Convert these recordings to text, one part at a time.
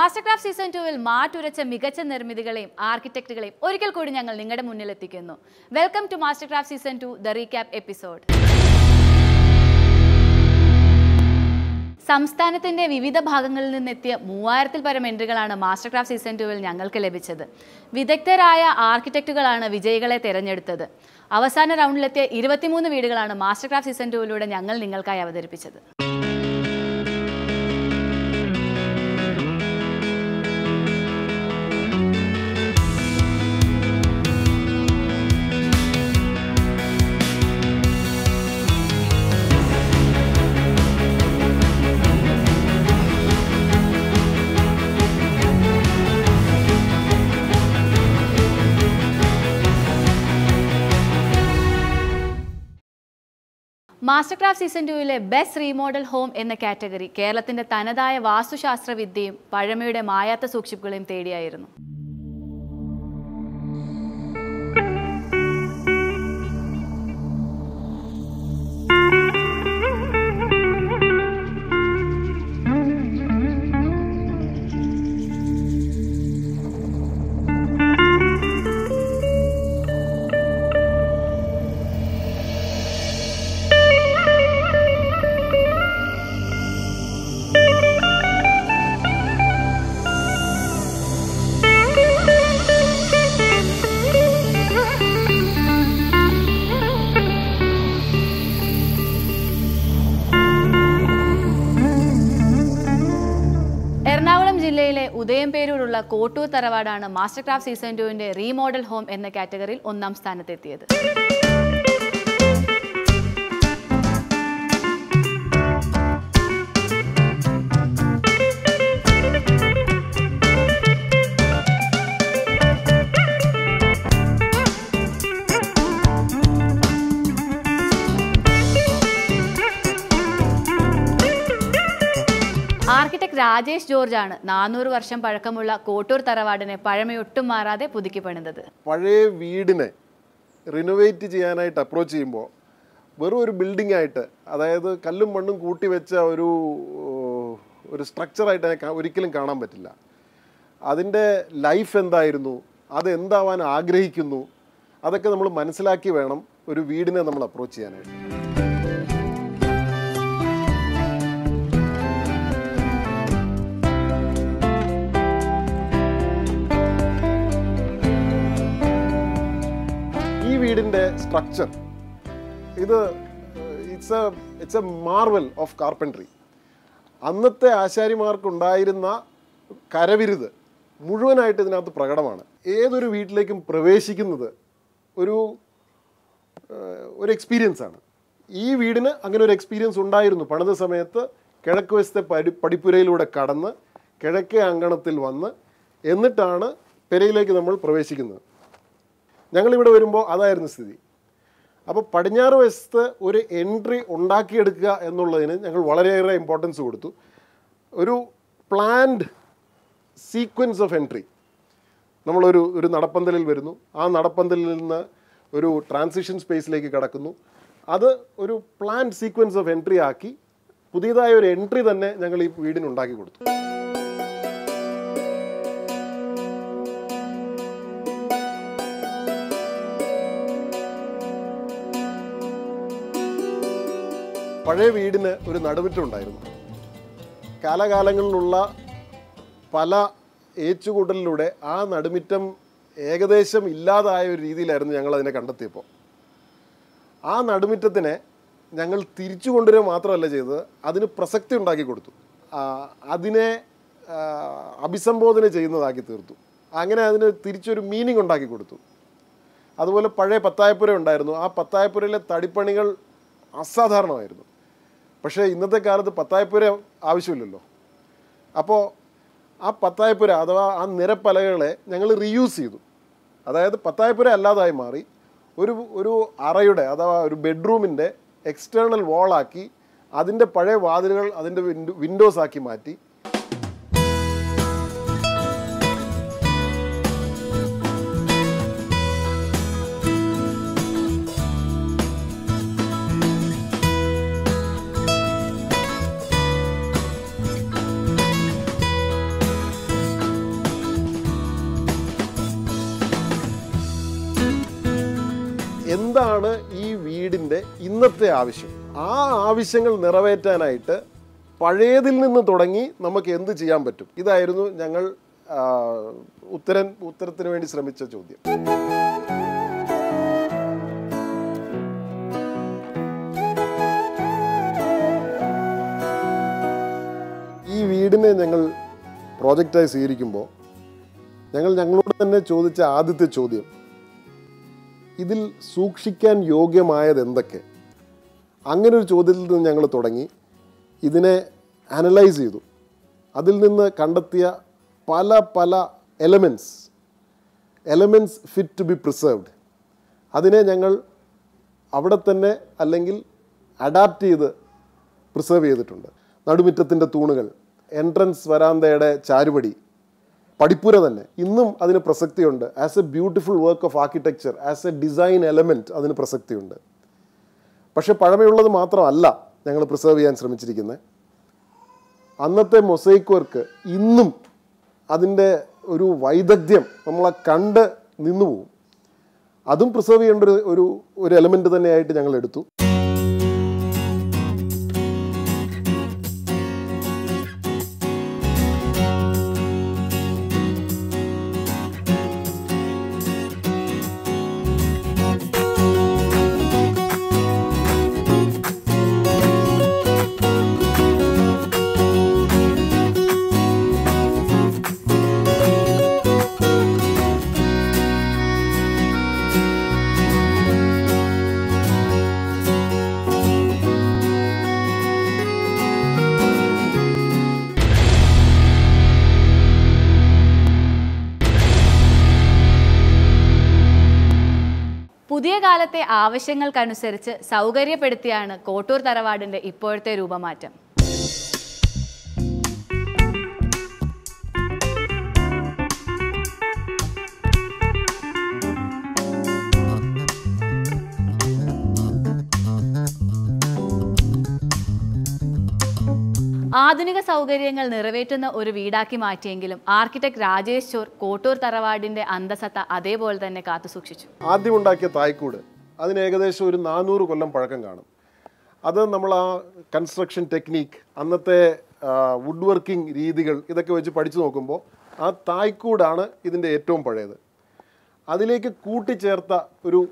മാസ്റ്റർക്രാഫ്റ്റ് season 2-ൽ മാറ്റുരച്ച മികച്ച നിർമ്മിതികളെയും ആർക്കിടെക്റ്റുകളെയും ഒരിക്കൽ കൂടി ഞങ്ങൾ നിങ്ങളുടെ മുന്നിൽ എത്തിക്കുന്നു. Welcome to Mastercraft season 2 the recap episode. സംസ്ഥാനത്തിന്റെ വിവിധ ഭാഗങ്ങളിൽ നിന്നെത്തിയ 3000-ൽ പരം എൻട്രികളാണ് മാസ്റ്റർക്രാഫ്റ്റ് സീസൺ 2-ൽ ഞങ്ങൾക്ക് ലഭിച്ചത്. വിദഗ്ധരായ ആർക്കിടെക്റ്റുകളാണ് വിജയികളെ തിരഞ്ഞെടുത്തത്. അവസാന റൗണ്ടിലെത്തിയ 23 വീടുകളാണ് മാസ്റ്റർക്രാഫ്റ്റ് സീസൺ 2-ലൂടെ ഞങ്ങൾ നിങ്ങൾക്കായി അവതരിപ്പിച്ചത്. മാസ്റ്റർക്രാഫ്റ്റ് സീസൺ 2-ലെ ബെസ്റ്റ് റീമോഡൽ ഹോം എന്ന കാറ്റഗറി കേരളത്തിന്റെ തനതായ വാസ്തുശാസ്ത്ര വിദ്യയും പഴമയുടെ മായാത്ത സൂക്ഷിപ്പുകളെയും തേടിയായിരുന്നു. എറണാകുളം ജില്ലയിലെ ഉദയംപേരൂരുള്ള കോട്ടൂർ തറവാടാണ് മാസ്റ്റർക്രാഫ്റ്റ് സീസൺ 2-ന്റെ റീമോഡൽ ഹോം എന്ന കാറ്റഗറിയിൽ 1-ാം സ്ഥാനത്തെത്തിയത്. ആർക്കിടെക്ട് രാജേഷ് ജോർജ് ആണ് 400 വർഷം പഴക്കമുള്ള കോട്ടൂർ തറവാടിനെ പഴമയൊട്ടും മാറാതെ പുതുക്കി പണിതത്. പഴയ വീടിനെ റിനോവേറ്റ് ചെയ്യാനായിട്ട് അപ്രോച്ച് ചെയ്യുമ്പോൾ വെറും ഒരു ബിൽഡിംഗ് ആയിട്ട്, അതായത് കല്ലും മണ്ണും കൂട്ടി വെച്ച ഒരു സ്ട്രക്ചറായിട്ട് ഒരിക്കലും കാണാൻ പറ്റില്ല. അതിൻ്റെ ലൈഫ് എന്തായിരുന്നു, അത് എന്താവാൻ ആഗ്രഹിക്കുന്നു, അതൊക്കെ നമ്മൾ മനസ്സിലാക്കി വേണം ഒരു വീടിനെ നമ്മൾ അപ്രോച്ച് ചെയ്യാനായിട്ട്. വീടിൻ്റെ structure it's A Marvel of carpentry. അന്നത്തെ ആശാരിമാർക്കുണ്ടായിരുന്ന കരവിരുത് മുഴുവനായിട്ട് ഇതിനകത്ത് പ്രകടമാണ്. ഏതൊരു വീട്ടിലേക്കും പ്രവേശിക്കുന്നത് ഒരു എക്സ്പീരിയൻസ് ആണ്. ഈ വീടിന് അങ്ങനെ ഒരു എക്സ്പീരിയൻസ് ഉണ്ടായിരുന്നു. പണിത സമയത്ത് കിഴക്ക് വശത്തെ പടിപ്പുരയിലൂടെ കടന്ന് കിഴക്കേ അങ്കണത്തിൽ വന്ന് എന്നിട്ടാണ് പെരയിലേക്ക് നമ്മൾ പ്രവേശിക്കുന്നത്. ഞങ്ങളിവിടെ വരുമ്പോൾ അതായിരുന്നു സ്ഥിതി. അപ്പോൾ പടിഞ്ഞാറ് വശത്ത് ഒരു എൻട്രി ഉണ്ടാക്കിയെടുക്കുക എന്നുള്ളതിന് ഞങ്ങൾ വളരെയേറെ ഇമ്പോർട്ടൻസ് കൊടുത്തു. ഒരു പ്ലാൻഡ് സീക്വൻസ് ഓഫ് എൻട്രി. നമ്മളൊരു നടപ്പന്തലിൽ വരുന്നു, ആ നടപ്പന്തലിൽ നിന്ന് ഒരു ട്രാൻസിഷൻ സ്പേസിലേക്ക് കടക്കുന്നു. അത് ഒരു പ്ലാൻഡ് സീക്വൻസ് ഓഫ് എൻട്രി ആക്കി പുതിയതായ ഒരു എൻട്രി തന്നെ ഞങ്ങൾ ഈ വീടിന് ഉണ്ടാക്കി കൊടുത്തു. പഴയ വീടിന് ഒരു നടുമുറ്റമുണ്ടായിരുന്നു. കാലകാലങ്ങളിലുള്ള പല ഏച്ചുകൂട്ടലിലൂടെ ആ നടുമുറ്റം ഏകദേശം ഇല്ലാതായ ഒരു രീതിയിലായിരുന്നു ഞങ്ങൾ അതിനെ കണ്ടെത്തിയപ്പോൾ. ആ നടുമുറ്റത്തിനെ ഞങ്ങൾ തിരിച്ചു കൊണ്ടുവരിക മാത്രമല്ല ചെയ്തത്, അതിന് പ്രസക്തി ഉണ്ടാക്കി കൊടുത്തു. അതിനെ അഭിസംബോധന ചെയ്യുന്നതാക്കി തീർത്തു. അങ്ങനെ അതിന് തിരിച്ചൊരു മീനിങ് ഉണ്ടാക്കി കൊടുത്തു. അതുപോലെ പഴയ പത്തായപ്പുര ഉണ്ടായിരുന്നു. ആ പത്തായപ്പുരയിലെ തടിപ്പണികൾ അസാധാരണമായിരുന്നു. പക്ഷേ ഇന്നത്തെ കാലത്ത് പത്തായപ്പുര ആവശ്യമില്ലല്ലോ. അപ്പോൾ ആ പത്തായപ്പുര അഥവാ ആ നിരപ്പലകളെ ഞങ്ങൾ റീയൂസ് ചെയ്തു. അതായത് പത്തായപ്പുര അല്ലാതായി മാറി ഒരു അറയുടെ അഥവാ ഒരു ബെഡ്റൂമിൻ്റെ എക്സ്റ്റേണൽ വാളാക്കി അതിൻ്റെ പഴയ വാതിലുകൾ അതിൻ്റെ വിൻഡോസ് ആക്കി മാറ്റി. വീടിൻ്റെ ഇന്നത്തെ ആവശ്യം. ആ ആവശ്യങ്ങൾ നിറവേറ്റാനായിട്ട് പഴയതിൽ നിന്ന് തുടങ്ങി നമുക്ക് എന്ത് ചെയ്യാൻ പറ്റും? ഇതായിരുന്നു ഞങ്ങൾ ഉത്തരത്തിന് വേണ്ടി ശ്രമിച്ച ചോദ്യം. ഈ വീടിനെ ഞങ്ങൾ പ്രോജക്റ്റായി സ്വീകരിക്കുമ്പോൾ ഞങ്ങളോട് തന്നെ ചോദിച്ച ആദ്യത്തെ ചോദ്യം, ഇതിൽ സൂക്ഷിക്കാൻ യോഗ്യമായത് എന്തൊക്കെ? അങ്ങനെ ഒരു ചോദ്യത്തിൽ നിന്ന് ഞങ്ങൾ തുടങ്ങി ഇതിനെ അനലൈസ് ചെയ്തു. അതിൽ നിന്ന് കണ്ടെത്തിയ പല elements fit to be preserved, അതിനെ ഞങ്ങൾ അവിടെ തന്നെ അല്ലെങ്കിൽ അഡാപ്റ്റ് ചെയ്ത് പ്രിസർവ് ചെയ്തിട്ടുണ്ട്. നടുമുറ്റത്തിൻ്റെ തൂണുകൾ, എൻട്രൻസ് വരാന്തയുടെ ചാരുപടി, പടിപ്പുര തന്നെ ഇന്നും അതിന് പ്രസക്തിയുണ്ട്. As A beautiful work of architecture, as A design element അതിന് പ്രസക്തിയുണ്ട്. പക്ഷെ പഴമയുള്ളത് മാത്രമല്ല ഞങ്ങൾ പ്രിസർവ് ചെയ്യാൻ ശ്രമിച്ചിരിക്കുന്നത്. അന്നത്തെ മൊസൈക്ക് വർക്ക് ഇന്നും അതിൻ്റെ ഒരു വൈദഗ്ധ്യം നമ്മളെ കണ്ട് നിന്നുപോകും. അതും പ്രിസർവ് ചെയ്യേണ്ട ഒരു എലമെൻറ്റ് തന്നെയായിട്ട് ഞങ്ങൾ എടുത്തു. പുതിയ കാലത്തെ ആവശ്യങ്ങൾക്കനുസരിച്ച് സൗകര്യപ്പെടുത്തിയാണ് കോട്ടൂർ തറവാടിൻ്റെ ഇപ്പോഴത്തെ രൂപമാറ്റം. ആധുനിക സൗകര്യങ്ങൾ നിറവേറ്റുന്ന ഒരു വീടാക്കി മാറ്റിയെങ്കിലും ആർക്കിടെക്ട് രാജേഷ് ചോർ കോട്ടൂർ തറവാടിന്റെ അന്തസത്ത അതേപോലെ തന്നെ കാത്തുസൂക്ഷിച്ചു. ആദ്യം ഉണ്ടാക്കിയ തായ്ക്കൂട് അതിന് ഏകദേശം ഒരു 400 കൊല്ലം പഴക്കം കാണും. അത് നമ്മൾ ആ കൺസ്ട്രക്ഷൻ ടെക്നീക്ക്, അന്നത്തെ വുഡ് വർക്കിംഗ് രീതികൾ ഇതൊക്കെ വെച്ച് പഠിച്ചു നോക്കുമ്പോൾ ആ തായ്ക്കൂടാണ് ഇതിൻ്റെ ഏറ്റവും പഴയത്. അതിലേക്ക് കൂട്ടിച്ചേർത്ത ഒരു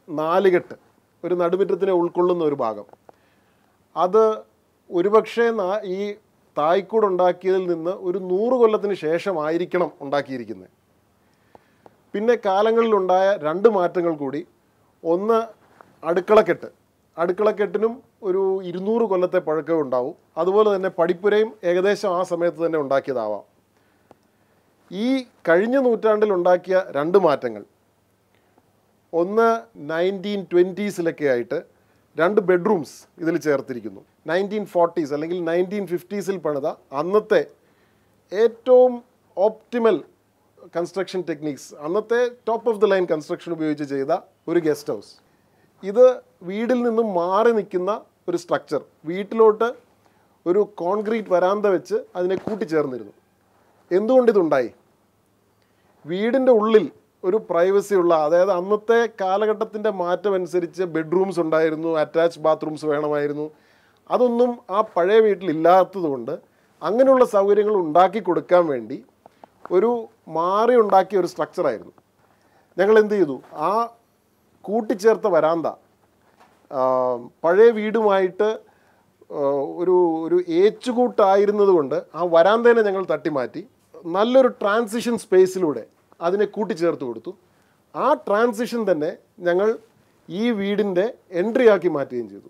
നാലുകെട്ട്, ഒരു നടുമുറ്റത്തിനെ ഉൾക്കൊള്ളുന്ന ഒരു ഭാഗം, അത് ഒരുപക്ഷെ ഈ തായ്ക്കൂട് ഉണ്ടാക്കിയതിൽ നിന്ന് ഒരു 100 കൊല്ലത്തിന് ശേഷമായിരിക്കണം ഉണ്ടാക്കിയിരിക്കുന്നത്. പിന്നെ കാലങ്ങളിലുണ്ടായ 2 മാറ്റങ്ങൾ കൂടി. ഒന്ന് അടുക്കളക്കെട്ടിനും ഒരു 200 കൊല്ലത്തെ പഴക്കം ഉണ്ടാവും. അതുപോലെ തന്നെ പടിപ്പുരയും ഏകദേശം ആ സമയത്ത് തന്നെ ഉണ്ടാക്കിയതാവാം. ഈ കഴിഞ്ഞ നൂറ്റാണ്ടിൽ ഉണ്ടാക്കിയ 2 മാറ്റങ്ങൾ, ഒന്ന് 1920s ആയിട്ട് 2 ബെഡ്റൂംസ് ഇതിൽ ചേർത്തിരിക്കുന്നു. 1940s അല്ലെങ്കിൽ 1950s പണിത അന്നത്തെ ഏറ്റവും ഓപ്റ്റിമൽ കൺസ്ട്രക്ഷൻ ടെക്നിക്സ്, അന്നത്തെ top of the line construction ഉപയോഗിച്ച് ചെയ്ത ഒരു ഗസ്റ്റ് ഹൗസ്. ഇത് വീടിൽ നിന്നും മാറി നിൽക്കുന്ന ഒരു സ്ട്രക്ചർ. വീട്ടിലോട്ട് ഒരു കോൺക്രീറ്റ് വരാന്ത വെച്ച് അതിനെ കൂട്ടിച്ചേർന്നിരുന്നു. എന്തുകൊണ്ടിതുണ്ടായി? വീടിൻ്റെ ഉള്ളിൽ ഒരു പ്രൈവസി ഉള്ള, അതായത് അന്നത്തെ കാലഘട്ടത്തിൻ്റെ മാറ്റം അനുസരിച്ച് ബെഡ്റൂംസ് ഉണ്ടായിരുന്നു, അറ്റാച്ച് ബാത്റൂംസ് വേണമായിരുന്നു. അതൊന്നും ആ പഴയ വീട്ടിലില്ലാത്തതുകൊണ്ട് അങ്ങനെയുള്ള സൗകര്യങ്ങൾ ഉണ്ടാക്കി കൊടുക്കാൻ വേണ്ടി ഒരു മാറി ഉണ്ടാക്കിയ ഒരു സ്ട്രക്ചറായിരുന്നു. ഞങ്ങൾ എന്ത് ചെയ്തു? ആ കൂട്ടിച്ചേർത്ത വരാന്ത പഴയ വീടുമായിട്ട് ഒരു ഏച്ചുകൂട്ടായിരുന്നത് കൊണ്ട് ആ വരാന്തേനെ ഞങ്ങൾ തട്ടിമാറ്റി നല്ലൊരു ട്രാൻസിഷൻ സ്പേസിലൂടെ അതിനെ കൂട്ടിച്ചേർത്ത് കൊടുത്തു. ആ ട്രാൻസിഷൻ തന്നെ ഞങ്ങൾ ഈ വീടിൻ്റെ എൻട്രി ആക്കി മാറ്റുകയും ചെയ്തു.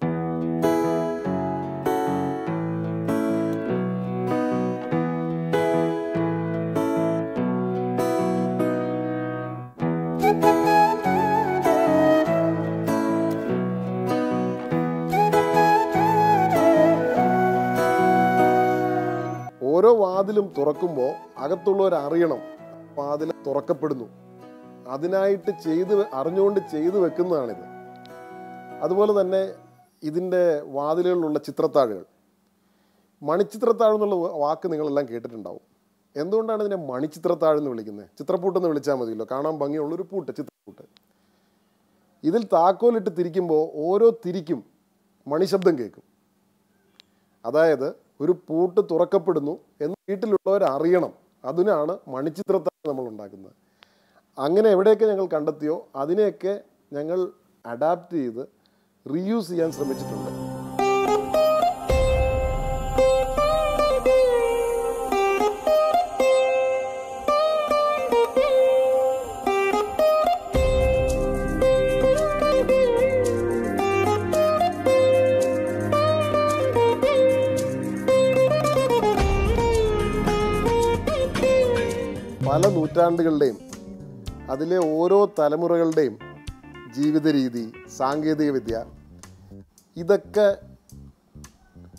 ഓരോ വാതിലും തുറക്കുമ്പോൾ അകത്തുള്ളവർ അറിയണം വാതിൽ തുറക്കപ്പെടുന്നു. അതിനായിട്ട് അറിഞ്ഞുകൊണ്ട് ചെയ്തു വെക്കുന്നതാണിത്. അതുപോലെ തന്നെ ഇതിൻ്റെ വാതിലുകളിലുള്ള ചിത്രത്താഴുകൾ, മണിച്ചിത്രത്താഴ് എന്നുള്ള വാക്ക് നിങ്ങളെല്ലാം കേട്ടിട്ടുണ്ടാവും. എന്തുകൊണ്ടാണ് ഇതിനെ മണിച്ചിത്രത്താഴ് എന്ന് വിളിക്കുന്നത്? ചിത്രപ്പൂട്ടെന്ന് വിളിച്ചാൽ മതിയല്ലോ, കാണാൻ ഭംഗിയുള്ളൊരു പൂട്ട്, ചിത്രപ്പൂട്ട്. ഇതിൽ താക്കോലിട്ട് തിരിക്കുമ്പോൾ ഓരോ തിരിക്കും മണിശബ്ദം കേൾക്കും. അതായത് ഒരു പൂട്ട് തുറക്കപ്പെടുന്നു എന്ന് വീട്ടിലുള്ളവർ അറിയണം. അതിനാണ് മണിച്ചിത്രത്താഴ് നമ്മൾ ഉണ്ടാക്കുന്നത്. അങ്ങനെ എവിടെയൊക്കെ ഞങ്ങൾ കണ്ടെത്തിയോ അതിനെയൊക്കെ ഞങ്ങൾ അഡാപ്റ്റ് ചെയ്ത് റീയൂസ് ചെയ്യാൻ ശ്രമിച്ചിട്ടുണ്ട്. പല നൂറ്റാണ്ടുകളുടെയും അതിലെ ഓരോ തലമുറകളുടെയും ജീവിത രീതി, സാങ്കേതികവിദ്യ ഇതൊക്കെ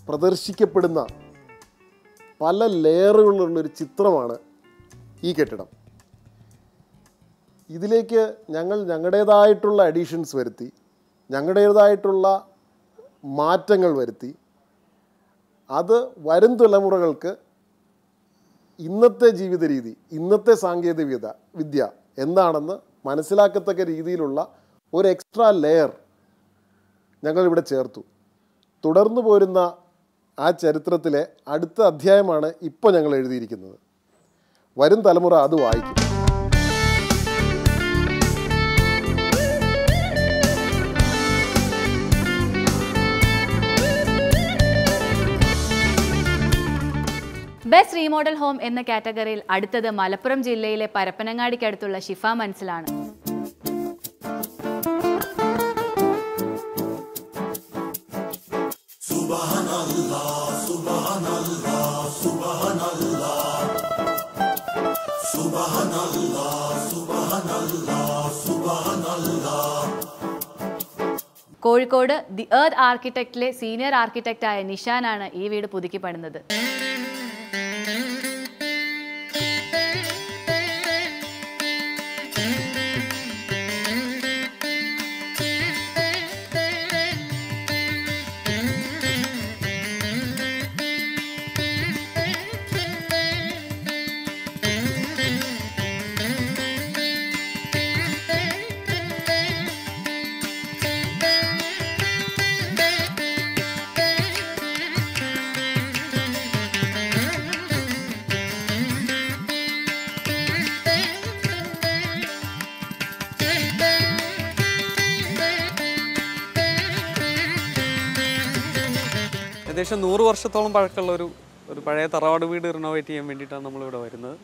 പ്രദർശിക്കപ്പെടുന്ന പല ലെയറുകളുള്ളൊരു ചിത്രമാണ് ഈ കെട്ടിടം. ഇതിലേക്ക് ഞങ്ങൾ ഞങ്ങളുടേതായിട്ടുള്ള അഡീഷൻസ് വരുത്തി, ഞങ്ങളുടേതായിട്ടുള്ള മാറ്റങ്ങൾ വരുത്തി, അത് വരും തലമുറകൾക്ക് ഇന്നത്തെ ജീവിത രീതി, ഇന്നത്തെ സാങ്കേതിക എന്താണെന്ന് മനസ്സിലാക്കത്തക്ക രീതിയിലുള്ള ഒരു എക്സ്ട്രാ ലെയർ ഞങ്ങളിവിടെ ചേർത്തു. തുടർന്നു പോരുന്ന ആ ചരിത്രത്തിലെ അടുത്ത അധ്യായമാണ് ഇപ്പോൾ ഞങ്ങൾ എഴുതിയിരിക്കുന്നത്. വരും തലമുറ അത് വായിക്കും. ബെസ്റ്റ് റീമോഡൽ ഹോം എന്ന കാറ്റഗറിയിൽ അടുത്തത് മലപ്പുറം ജില്ലയിലെ പരപ്പനങ്ങാടിക്കടുത്തുള്ള ഷിഫ മൻസിലാണ്. കോഴിക്കോട് ദി എർത്ത് ആർക്കിടെക്റ്റിലെ സീനിയർ ആർക്കിടെക്റ്റായ നിഷാനാണ് ഈ വീട് പുതുക്കി പണിത്. ഏകദേശം 100 വർഷത്തോളം പഴക്കമുള്ള ഒരു പഴയ തറവാട് വീട് റിനോവേറ്റ് ചെയ്യാൻ വേണ്ടിയിട്ടാണ് നമ്മളിവിടെ വരുന്നത്.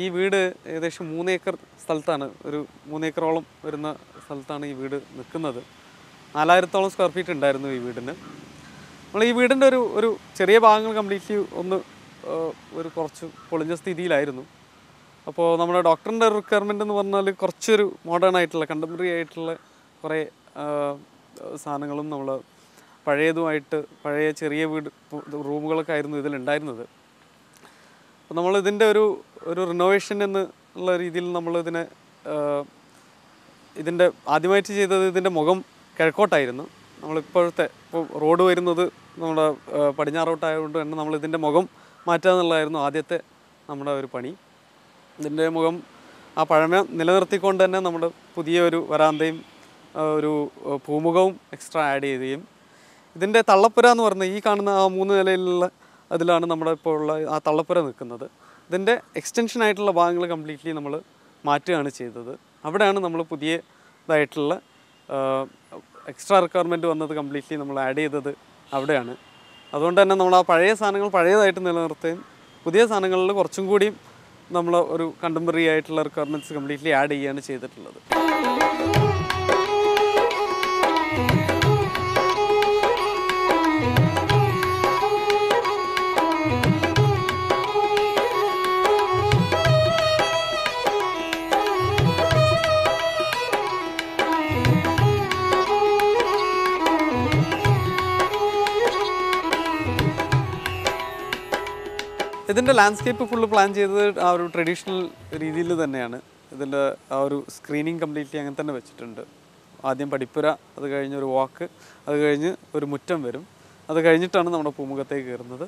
ഈ വീട് ഏകദേശം 3 ഏക്കർ സ്ഥലത്താണ്, ഒരു 3 ഏക്കറോളം വരുന്ന സ്ഥലത്താണ് ഈ വീട് നിൽക്കുന്നത്. 4000-ഓളം സ്ക്വയർ ഫീറ്റ് ഉണ്ടായിരുന്നു ഈ വീടിന്. നമ്മൾ ഈ വീടിൻ്റെ ഒരു ചെറിയ ഭാഗങ്ങൾ കംപ്ലീറ്റ്ലി ഒരു കുറച്ച് പൊളിഞ്ഞ സ്ഥിതിയിലായിരുന്നു. അപ്പോൾ നമ്മുടെ ഡോക്ടറിൻ്റെ റിക്വയർമെൻ്റ് എന്ന് പറഞ്ഞാൽ കുറച്ചൊരു മോഡേൺ ആയിട്ടുള്ള കണ്ടംപററി ആയിട്ടുള്ള കുറേ സാധനങ്ങളും നമ്മൾ പഴയതുമായിട്ട് പഴയ ചെറിയ റൂമുകളൊക്കെ ആയിരുന്നു ഇതിലുണ്ടായിരുന്നത്. അപ്പോൾ നമ്മളിതിൻ്റെ ഒരു റിനോവേഷൻ എന്നുള്ള രീതിയിൽ നമ്മളിതിനെ ഇതിൻ്റെ ആദ്യമായിട്ട് ചെയ്തത് ഇതിൻ്റെ മുഖം കിഴക്കോട്ടായിരുന്നു. നമ്മളിപ്പോഴത്തെ റോഡ് വരുന്നത് നമ്മുടെ പടിഞ്ഞാറോട്ടായതുകൊണ്ട് തന്നെ നമ്മളിതിൻ്റെ മുഖം മാറ്റുക എന്നുള്ളതായിരുന്നു ആദ്യത്തെ നമ്മുടെ ഒരു പണി. ഇതിൻ്റെ മുഖം ആ പഴമ നിലനിർത്തിക്കൊണ്ട് തന്നെ നമ്മുടെ പുതിയൊരു വരാന്തയും ഒരു പൂമുഖവും എക്സ്ട്രാ ആഡ് ചെയ്യുകയും ഇതിൻ്റെ തള്ളപ്പുര എന്ന് പറഞ്ഞാൽ ഈ കാണുന്ന ആ 3 നിലയിലുള്ള അതിലാണ് നമ്മുടെ ഇപ്പോൾ ഉള്ള ആ തള്ളപ്പുര നിൽക്കുന്നത്. ഇതിൻ്റെ എക്സ്റ്റൻഷനായിട്ടുള്ള ഭാഗങ്ങൾ കംപ്ലീറ്റ്ലി നമ്മൾ മാറ്റുകയാണ് ചെയ്തത്. അവിടെയാണ് നമ്മൾ പുതിയതായിട്ടുള്ള എക്സ്ട്രാ റിക്വയർമെൻറ്റ് വന്നത് കംപ്ലീറ്റ്ലി നമ്മൾ ആഡ് ചെയ്തത് അവിടെയാണ്. അതുകൊണ്ട് തന്നെ നമ്മൾ ആ പഴയ സാധനങ്ങൾ പഴയതായിട്ട് നിലനിർത്തുകയും പുതിയ സാധനങ്ങളിൽ കുറച്ചും കൂടിയും നമ്മൾ ഒരു കണ്ടംപററി ആയിട്ടുള്ള റിക്വയർമെൻറ്റ്സ് കംപ്ലീറ്റ്ലി ആഡ് ചെയ്യുകയാണ് ചെയ്തിട്ടുള്ളത്. ഇതിൻ്റെ ലാൻഡ്സ്കേപ്പ് ഫുള്ള് പ്ലാൻ ചെയ്തത് ആ ഒരു ട്രഡീഷണൽ രീതിയിൽ തന്നെയാണ്. ഇതിൻ്റെ ആ ഒരു സ്ക്രീനിങ് കംപ്ലീറ്റ്ലി അങ്ങനെ തന്നെ വെച്ചിട്ടുണ്ട്. ആദ്യം പടിപ്പുര, അത് കഴിഞ്ഞൊരു വാക്ക്, അത് കഴിഞ്ഞ് ഒരു മുറ്റം വരും, അത് കഴിഞ്ഞിട്ടാണ് നമ്മുടെ പൂമുഖത്തേക്ക് കയറുന്നത്.